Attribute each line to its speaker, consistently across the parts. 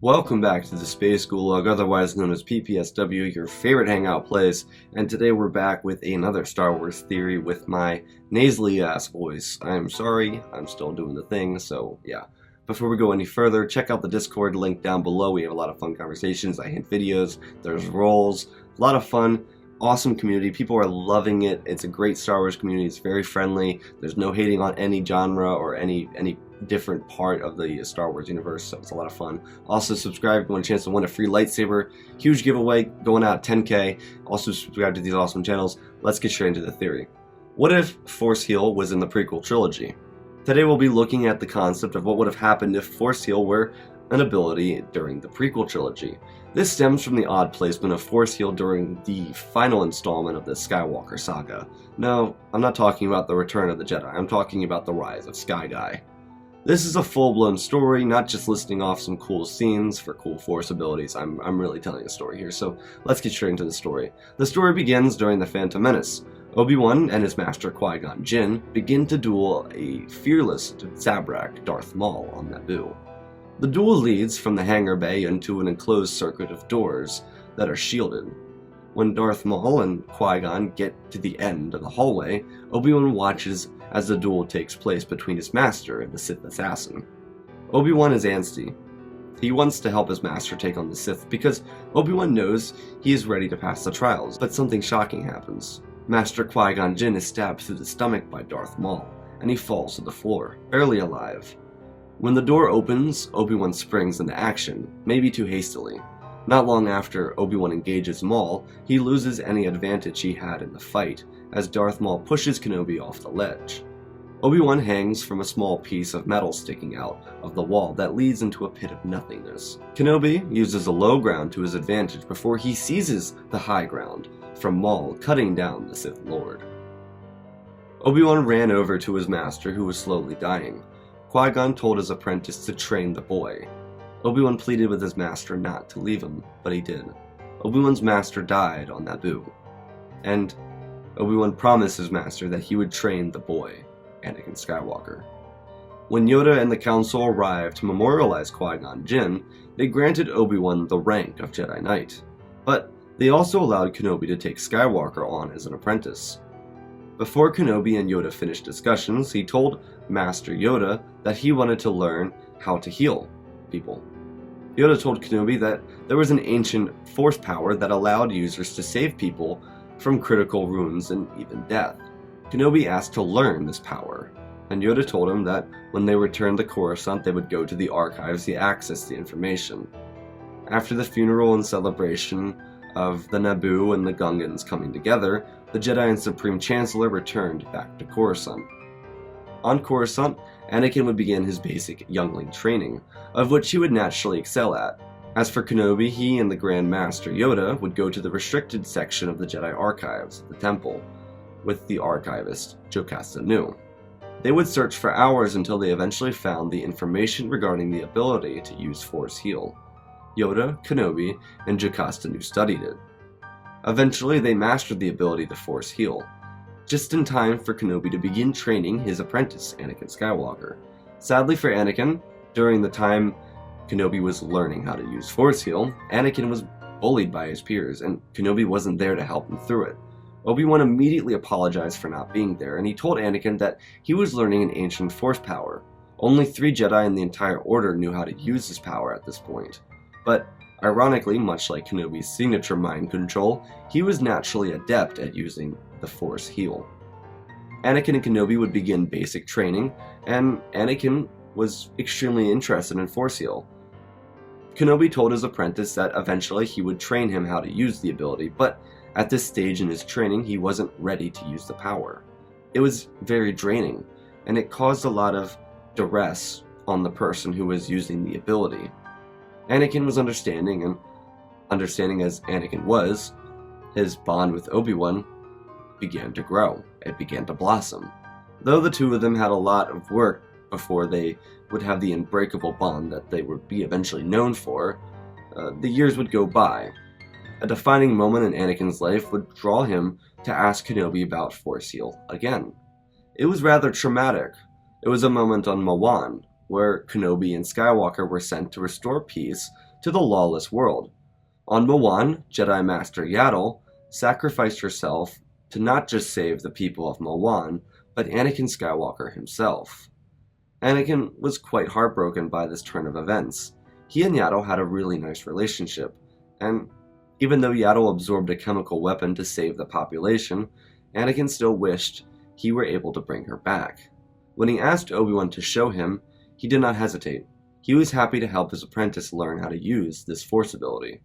Speaker 1: Welcome back to the Space Gulag, otherwise known as PPSW, your favorite hangout place, and today we're back with another Star Wars theory with my nasally ass voice. I'm sorry, I'm still doing the thing, so yeah. Before we go any further, check out the Discord link down below. We have a lot of fun conversations, I hint videos, there's rolls, a lot of fun, awesome community, people are loving it. It's a great Star Wars community, it's very friendly, there's no hating on any genre or any different part of the Star Wars universe, so it's a lot of fun. Also subscribe if you want a chance to win a free lightsaber. Huge giveaway going out 10k. Also subscribe to these awesome channels. Let's get straight into the theory. What if Force Heal was in the prequel trilogy? Today we'll be looking at the concept of what would have happened if Force Heal were an ability during the prequel trilogy. This stems from the odd placement of Force Heal during the final installment of the Skywalker saga. No, I'm not talking about the Return of the Jedi, I'm talking about the Rise of Sky Guy. This is a full-blown story, not just listing off some cool scenes for cool Force abilities. I'm really telling a story here, so let's get straight into the story. The story begins during the Phantom Menace. Obi-Wan and his master Qui-Gon Jinn begin to duel a fearless Zabrak Darth Maul on Naboo. The duel leads from the hangar bay into an enclosed circuit of doors that are shielded. When Darth Maul and Qui-Gon get to the end of the hallway, Obi-Wan watches as the duel takes place between his master and the Sith assassin. Obi-Wan is antsy. He wants to help his master take on the Sith because Obi-Wan knows he is ready to pass the trials, but something shocking happens. Master Qui-Gon Jinn is stabbed through the stomach by Darth Maul, and he falls to the floor, barely alive. When the door opens, Obi-Wan springs into action, maybe too hastily. Not long after Obi-Wan engages Maul, he loses any advantage he had in the fight, as Darth Maul pushes Kenobi off the ledge. Obi-Wan hangs from a small piece of metal sticking out of the wall that leads into a pit of nothingness. Kenobi uses the low ground to his advantage before he seizes the high ground from Maul, cutting down the Sith Lord. Obi-Wan ran over to his master, who was slowly dying. Qui-Gon told his apprentice to train the boy. Obi-Wan pleaded with his master not to leave him, but he did. Obi-Wan's master died on Naboo, and Obi-Wan promised his master that he would train the boy, Anakin Skywalker. When Yoda and the Council arrived to memorialize Qui-Gon Jinn, they granted Obi-Wan the rank of Jedi Knight, but they also allowed Kenobi to take Skywalker on as an apprentice. Before Kenobi and Yoda finished discussions, he told Master Yoda that he wanted to learn how to heal people. Yoda told Kenobi that there was an ancient force power that allowed users to save people from critical wounds and even death. Kenobi asked to learn this power, and Yoda told him that when they returned to Coruscant they would go to the archives to access the information. After the funeral and celebration of the Naboo and the Gungans coming together, the Jedi and Supreme Chancellor returned back to Coruscant. On Coruscant, Anakin would begin his basic youngling training, of which he would naturally excel at. As for Kenobi, he and the Grand Master Yoda would go to the restricted section of the Jedi Archives, the Temple, with the archivist, Jocasta Nu. They would search for hours until they eventually found the information regarding the ability to use Force Heal. Yoda, Kenobi, and Jocasta Nu studied it. Eventually, they mastered the ability to Force Heal, just in time for Kenobi to begin training his apprentice, Anakin Skywalker. Sadly for Anakin, during the time Kenobi was learning how to use Force Heal, Anakin was bullied by his peers, and Kenobi wasn't there to help him through it. Obi-Wan immediately apologized for not being there, and he told Anakin that he was learning an ancient force power. Only 3 Jedi in the entire Order knew how to use this power at this point. But ironically, much like Kenobi's signature mind control, he was naturally adept at using the Force Heal. Anakin and Kenobi would begin basic training, and Anakin was extremely interested in Force Heal. Kenobi told his apprentice that eventually he would train him how to use the ability, but at this stage in his training, he wasn't ready to use the power. It was very draining, and it caused a lot of duress on the person who was using the ability. Anakin was understanding, and understanding as Anakin was, his bond with Obi-Wan began to grow. It began to blossom. Though the two of them had a lot of work before they would have the unbreakable bond that they would be eventually known for, the years would go by. A defining moment in Anakin's life would draw him to ask Kenobi about Force Heal again. It was rather traumatic. It was a moment on Mawan, where Kenobi and Skywalker were sent to restore peace to the lawless world. On Mawan, Jedi Master Yaddle sacrificed herself to not just save the people of Mawan, but Anakin Skywalker himself. Anakin was quite heartbroken by this turn of events. He and Yaddle had a really nice relationship, and even though Yaddle absorbed a chemical weapon to save the population, Anakin still wished he were able to bring her back. When he asked Obi-Wan to show him, he did not hesitate. He was happy to help his apprentice learn how to use this Force ability.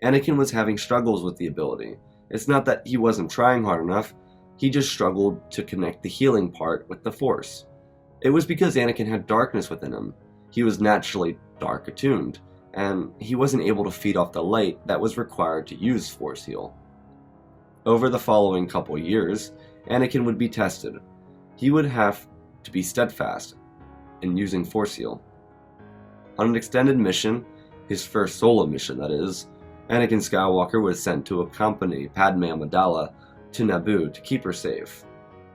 Speaker 1: Anakin was having struggles with the ability. It's not that he wasn't trying hard enough, he just struggled to connect the healing part with the Force. It was because Anakin had darkness within him. He was naturally dark attuned, and he wasn't able to feed off the light that was required to use Force Heal. Over the following couple years, Anakin would be tested. He would have to be steadfast in using Force Heal. On an extended mission, his first solo mission that is, Anakin Skywalker was sent to accompany Padme Amidala to Naboo to keep her safe.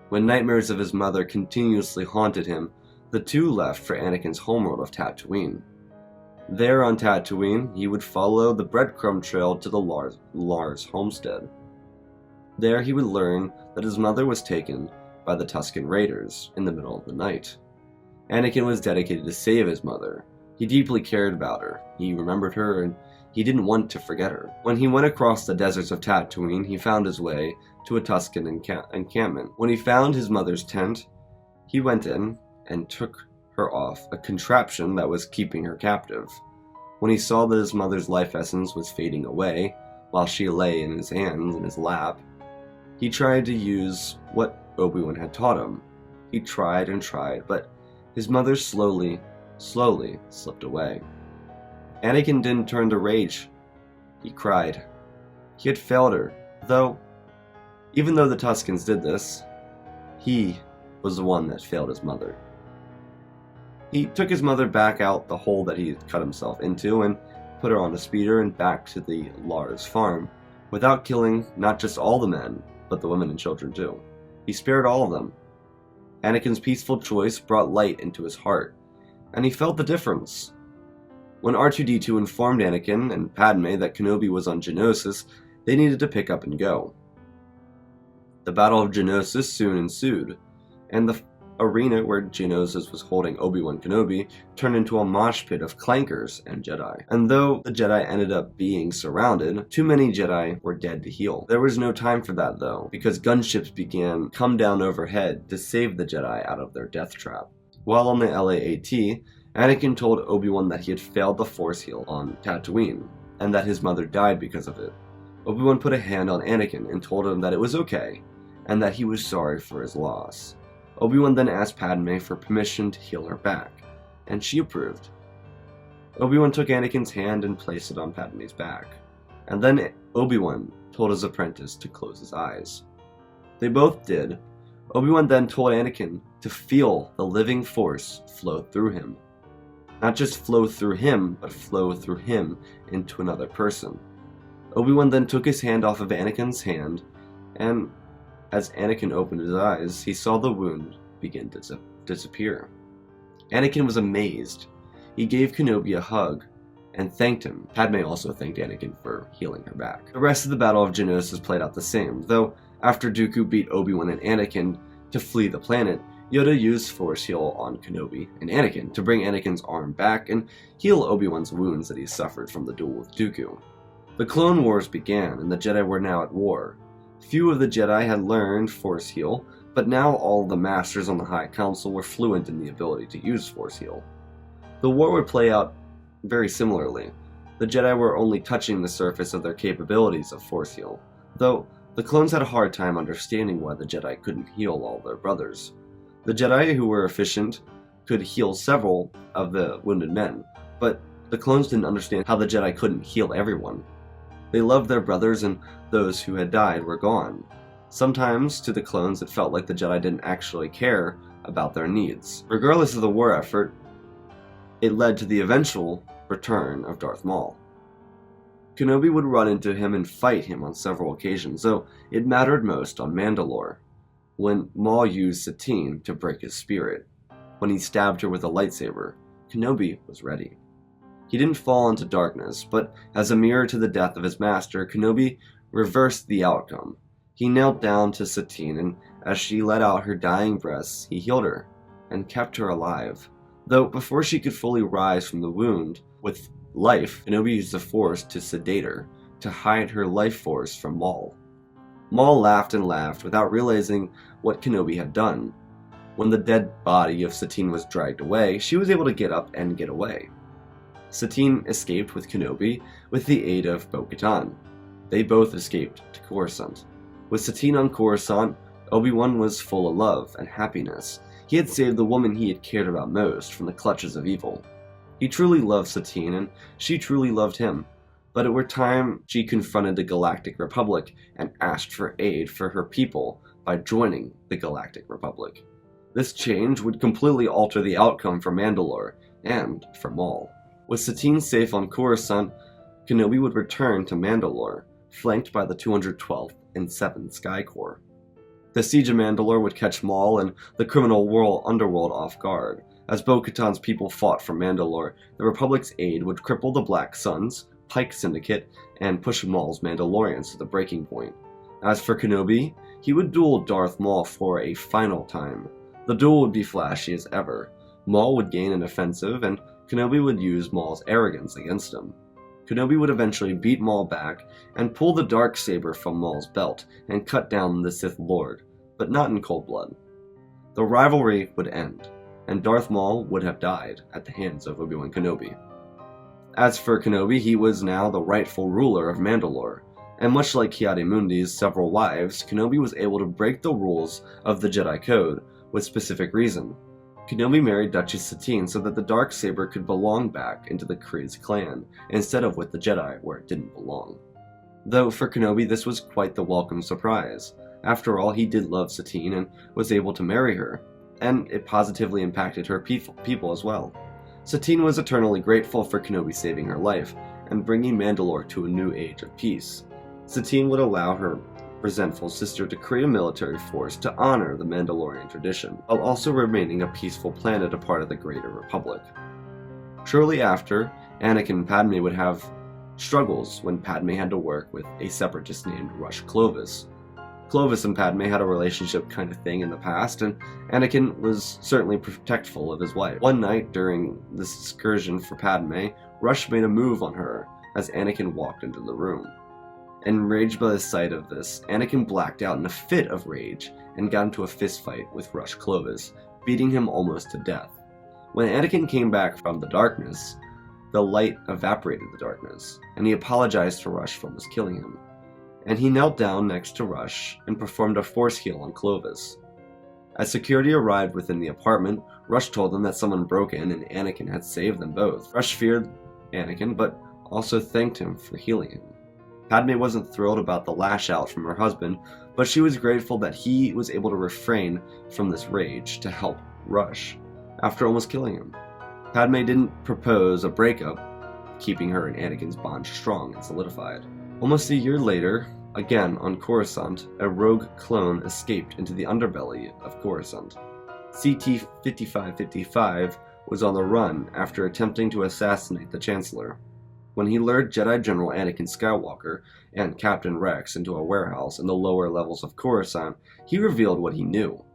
Speaker 1: When nightmares of his mother continuously haunted him, the two left for Anakin's homeworld of Tatooine. There on Tatooine, he would follow the breadcrumb trail to the Lars homestead. There he would learn that his mother was taken by the Tusken Raiders in the middle of the night. Anakin was dedicated to save his mother. He deeply cared about her. He remembered her, and he didn't want to forget her. When he went across the deserts of Tatooine, he found his way to a Tusken encampment. When he found his mother's tent, he went in and took her off a contraption that was keeping her captive. When he saw that his mother's life essence was fading away, while she lay in his hands in his lap, he tried to use what Obi-Wan had taught him. He tried and tried, but his mother slowly slipped away. Anakin didn't turn to rage. He cried. He had failed her, though, even though the Tuskens did this, he was the one that failed his mother. He took his mother back out the hole that he had cut himself into and put her on a speeder and back to the Lars farm, without killing not just all the men, but the women and children too. He spared all of them. Anakin's peaceful choice brought light into his heart, and he felt the difference. When R2-D2 informed Anakin and Padme that Kenobi was on Geonosis, they needed to pick up and go. The Battle of Geonosis soon ensued, and the arena where Geonosis was holding Obi-Wan Kenobi turned into a mosh pit of clankers and Jedi. And though the Jedi ended up being surrounded, too many Jedi were dead to heal. There was no time for that though, because gunships began to come down overhead to save the Jedi out of their death trap. While on the LAAT, Anakin told Obi-Wan that he had failed the Force Heal on Tatooine, and that his mother died because of it. Obi-Wan put a hand on Anakin and told him that it was okay, and that he was sorry for his loss. Obi-Wan then asked Padme for permission to heal her back, and she approved. Obi-Wan took Anakin's hand and placed it on Padme's back, and then Obi-Wan told his apprentice to close his eyes. They both did. Obi-Wan then told Anakin to feel the living Force flow through him. Not just flow through him, but flow through him into another person. Obi-Wan then took his hand off of Anakin's hand, and as Anakin opened his eyes, he saw the wound begin to disappear. Anakin was amazed. He gave Kenobi a hug and thanked him. Padme also thanked Anakin for healing her back. The rest of the Battle of Geonosis played out the same, though after Dooku beat Obi-Wan and Anakin to flee the planet, Yoda used Force Heal on Kenobi and Anakin to bring Anakin's arm back and heal Obi-Wan's wounds that he suffered from the duel with Dooku. The Clone Wars began, and the Jedi were now at war. Few of the Jedi had learned Force Heal, but now all of the Masters on the High Council were fluent in the ability to use Force Heal. The war would play out very similarly. The Jedi were only touching the surface of their capabilities of Force Heal, though the clones had a hard time understanding why the Jedi couldn't heal all their brothers. The Jedi who were efficient could heal several of the wounded men, but the clones didn't understand how the Jedi couldn't heal everyone. They loved their brothers, and those who had died were gone. Sometimes, to the clones, it felt like the Jedi didn't actually care about their needs. Regardless of the war effort, it led to the eventual return of Darth Maul. Kenobi would run into him and fight him on several occasions, though it mattered most on Mandalore, when Maul used Satine to break his spirit. When he stabbed her with a lightsaber, Kenobi was ready. He didn't fall into darkness, but as a mirror to the death of his master, Kenobi reversed the outcome. He knelt down to Satine, and as she let out her dying breaths, he healed her and kept her alive. Though before she could fully rise from the wound with life, Kenobi used the Force to sedate her, to hide her life force from Maul. Maul laughed and laughed without realizing what Kenobi had done. When the dead body of Satine was dragged away, she was able to get up and get away. Satine escaped with Kenobi with the aid of Bo-Katan. They both escaped to Coruscant. With Satine on Coruscant, Obi-Wan was full of love and happiness. He had saved the woman he had cared about most from the clutches of evil. He truly loved Satine, and she truly loved him. But it were time she confronted the Galactic Republic and asked for aid for her people by joining the Galactic Republic. This change would completely alter the outcome for Mandalore and for Maul. With Satine safe on Coruscant, Kenobi would return to Mandalore, flanked by the 212th and 7th Sky Corps. The siege of Mandalore would catch Maul and the criminal underworld off guard. As Bo-Katan's people fought for Mandalore, the Republic's aid would cripple the Black Suns, Pike Syndicate, and push Maul's Mandalorians to the breaking point. As for Kenobi, he would duel Darth Maul for a final time. The duel would be flashy as ever. Maul would gain an offensive, and Kenobi would use Maul's arrogance against him. Kenobi would eventually beat Maul back and pull the Darksaber from Maul's belt and cut down the Sith Lord, but not in cold blood. The rivalry would end, and Darth Maul would have died at the hands of Obi-Wan Kenobi. As for Kenobi, he was now the rightful ruler of Mandalore, and much like Ki-Adi-Mundi's several wives, Kenobi was able to break the rules of the Jedi Code with specific reason. Kenobi married Duchess Satine so that the Darksaber could belong back into the Kryze clan, instead of with the Jedi where it didn't belong. Though for Kenobi this was quite the welcome surprise. After all, he did love Satine and was able to marry her, and it positively impacted her people as well. Satine was eternally grateful for Kenobi saving her life and bringing Mandalore to a new age of peace. Satine would allow her resentful sister to create a military force to honor the Mandalorian tradition, while also remaining a peaceful planet, a part of the Greater Republic. Shortly after, Anakin and Padme would have struggles when Padme had to work with a separatist named Rush Clovis. Clovis and Padme had a relationship kind of thing in the past, and Anakin was certainly protectful of his wife. One night during this excursion for Padme, Rush made a move on her as Anakin walked into the room. Enraged by the sight of this, Anakin blacked out in a fit of rage and got into a fistfight with Rush Clovis, beating him almost to death. When Anakin came back from the darkness, the light evaporated the darkness, and he apologized to Rush for almost killing him. And he knelt down next to Rush and performed a force heal on Clovis. As security arrived within the apartment, Rush told them that someone broke in and Anakin had saved them both. Rush feared Anakin, but also thanked him for healing him. Padme wasn't thrilled about the lash out from her husband, but she was grateful that he was able to refrain from this rage to help Rush after almost killing him. Padme didn't propose a breakup, keeping her and Anakin's bond strong and solidified. Almost a year later, again on Coruscant, a rogue clone escaped into the underbelly of Coruscant. CT-5555 was on the run after attempting to assassinate the Chancellor. When he lured Jedi General Anakin Skywalker and Captain Rex into a warehouse in the lower levels of Coruscant, he revealed what he knew.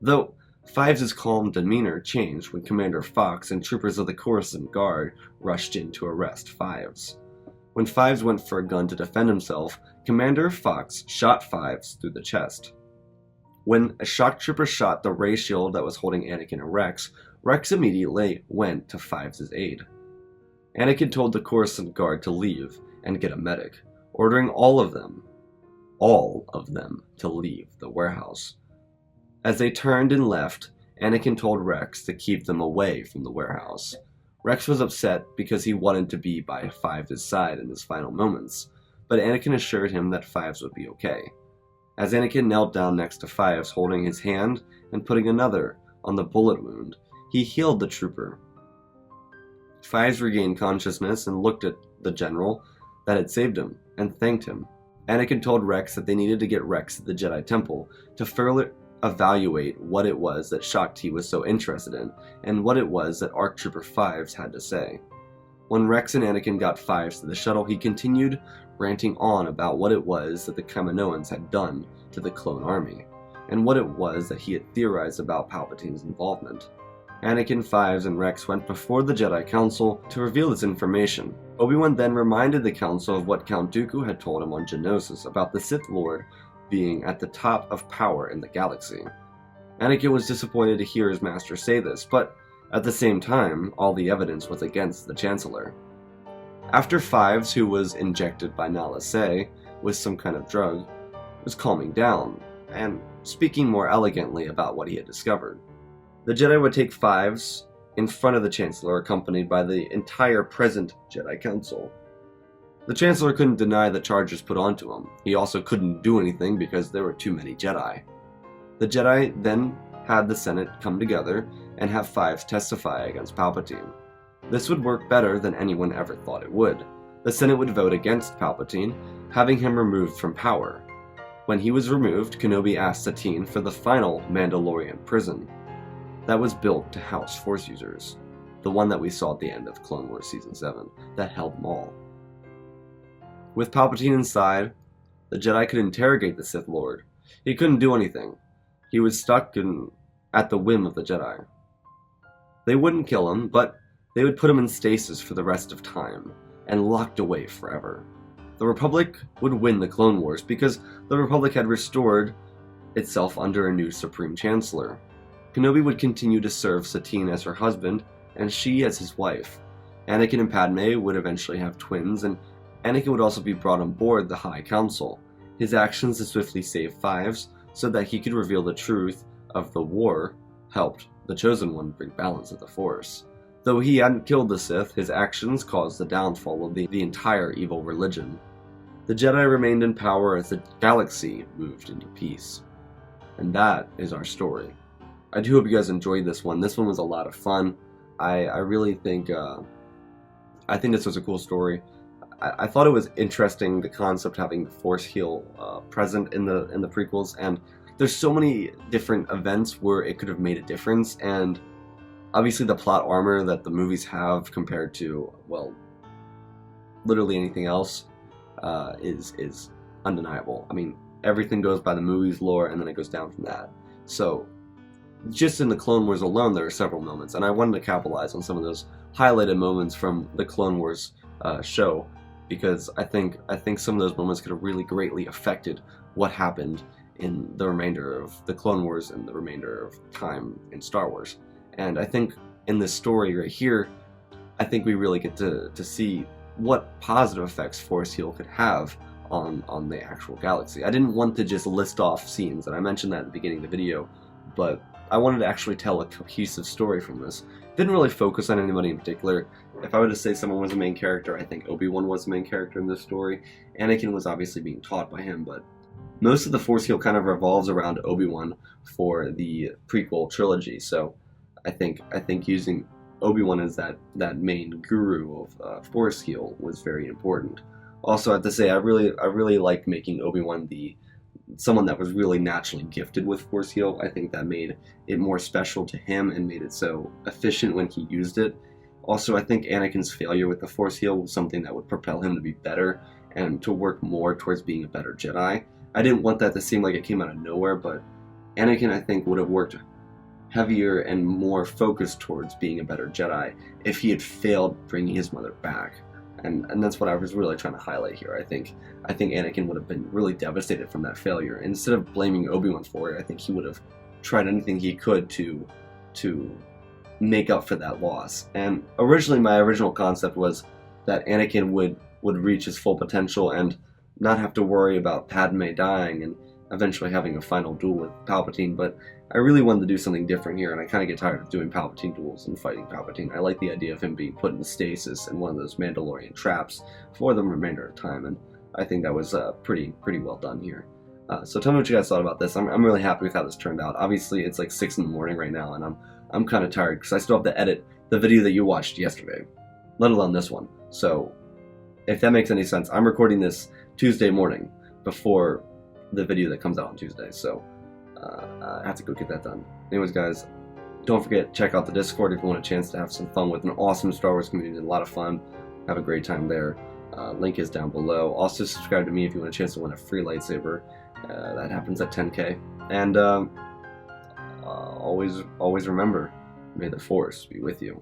Speaker 1: Though Fives' calm demeanor changed when Commander Fox and troopers of the Coruscant Guard rushed in to arrest Fives. When Fives went for a gun to defend himself, Commander Fox shot Fives through the chest. When a shock trooper shot the ray shield that was holding Anakin and Rex, Rex immediately went to Fives' aid. Anakin told the Coruscant Guard to leave and get a medic, ordering all of them, to leave the warehouse. As they turned and left, Anakin told Rex to keep them away from the warehouse. Rex was upset because he wanted to be by Fives' side in his final moments, but Anakin assured him that Fives would be okay. As Anakin knelt down next to Fives, holding his hand and putting another on the bullet wound, he healed the trooper. Fives regained consciousness and looked at the general that had saved him, and thanked him. Anakin told Rex that they needed to get Rex at the Jedi Temple to further evaluate what it was that Shaak Ti was so interested in, and what it was that ARC Trooper Fives had to say. When Rex and Anakin got Fives to the shuttle, he continued ranting on about what it was that the Kaminoans had done to the clone army, and what it was that he had theorized about Palpatine's involvement. Anakin, Fives, and Rex went before the Jedi Council to reveal this information. Obi-Wan then reminded the Council of what Count Dooku had told him on Geonosis about the Sith Lord being at the top of power in the galaxy. Anakin was disappointed to hear his master say this, but at the same time, all the evidence was against the Chancellor. After Fives, who was injected by Nala Se with some kind of drug, was calming down and speaking more elegantly about what he had discovered, the Jedi would take Fives in front of the Chancellor, accompanied by the entire present Jedi Council. The Chancellor couldn't deny the charges put onto him. He also couldn't do anything because there were too many Jedi. The Jedi then had the Senate come together and have Fives testify against Palpatine. This would work better than anyone ever thought it would. The Senate would vote against Palpatine, having him removed from power. When he was removed, Kenobi asked Satine for the final Mandalorian prison that was built to house Force users, the one that we saw at the end of Clone Wars Season 7, that held them all. With Palpatine inside, the Jedi could interrogate the Sith Lord. He couldn't do anything. He was stuck at the whim of the Jedi. They wouldn't kill him, but they would put him in stasis for the rest of time, and locked away forever. The Republic would win the Clone Wars because the Republic had restored itself under a new Supreme Chancellor. Kenobi would continue to serve Satine as her husband, and she as his wife. Anakin and Padme would eventually have twins, and Anakin would also be brought on board the High Council. His actions to swiftly save Fives so that he could reveal the truth of the war helped the Chosen One bring balance of the Force. Though he hadn't killed the Sith, his actions caused the downfall of the entire evil religion. The Jedi remained in power as the galaxy moved into peace. And that is our story. I do hope you guys enjoyed this one. This one was a lot of fun. I really think this was a cool story. I thought it was interesting, the concept having the Force heal present in the prequels, and there's so many different events where it could have made a difference, and obviously the plot armor that the movies have compared to, well, literally anything else is undeniable. I mean, everything goes by the movie's lore, and then it goes down from that. So just in the Clone Wars alone, there are several moments, and I wanted to capitalize on some of those highlighted moments from the Clone Wars show, because I think some of those moments could have really greatly affected what happened in the remainder of the Clone Wars and the remainder of time in Star Wars. And I think in this story right here, I think we really get to see what positive effects Force heal could have on the actual galaxy. I didn't want to just list off scenes, and I mentioned that at the beginning of the video, but I wanted to actually tell a cohesive story from this. Didn't really focus on anybody in particular. If I were to say someone was the main character, I think Obi-Wan was the main character in this story. Anakin was obviously being taught by him, but most of the Force heal kind of revolves around Obi-Wan for the Prequel Trilogy. So I think using Obi-Wan as that main guru of Force heal was very important. Also, I have to say, I really liked making Obi-Wan someone that was really naturally gifted with Force heal. I think that made it more special to him and made it so efficient when he used it. Also, I think Anakin's failure with the Force heal was something that would propel him to be better and to work more towards being a better Jedi. I didn't want that to seem like it came out of nowhere, but Anakin, I think, would have worked heavier and more focused towards being a better Jedi if he had failed bringing his mother back. And that's what I was really trying to highlight here. I think Anakin would have been really devastated from that failure. Instead of blaming Obi-Wan for it, I think he would have tried anything he could to make up for that loss. And originally, my original concept was that Anakin would reach his full potential and not have to worry about Padme dying and eventually having a final duel with Palpatine, but I really wanted to do something different here, and I kind of get tired of doing Palpatine duels and fighting Palpatine. I like the idea of him being put in stasis in one of those Mandalorian traps for the remainder of time, and I think that was pretty well done here. So tell me what you guys thought about this. I'm really happy with how this turned out. Obviously, it's like 6 in the morning right now, and I'm kind of tired because I still have to edit the video that you watched yesterday, let alone this one. So if that makes any sense, I'm recording this Tuesday morning before the video that comes out on Tuesday, so I have to go get that done. Anyways, guys, Don't forget, check out the Discord if you want a chance to have some fun with an awesome Star Wars community. A lot of fun. Have a great time there. Link is down below. Also subscribe to me if you want a chance to win a free lightsaber. That happens at 10K. And always remember, may the Force be with you.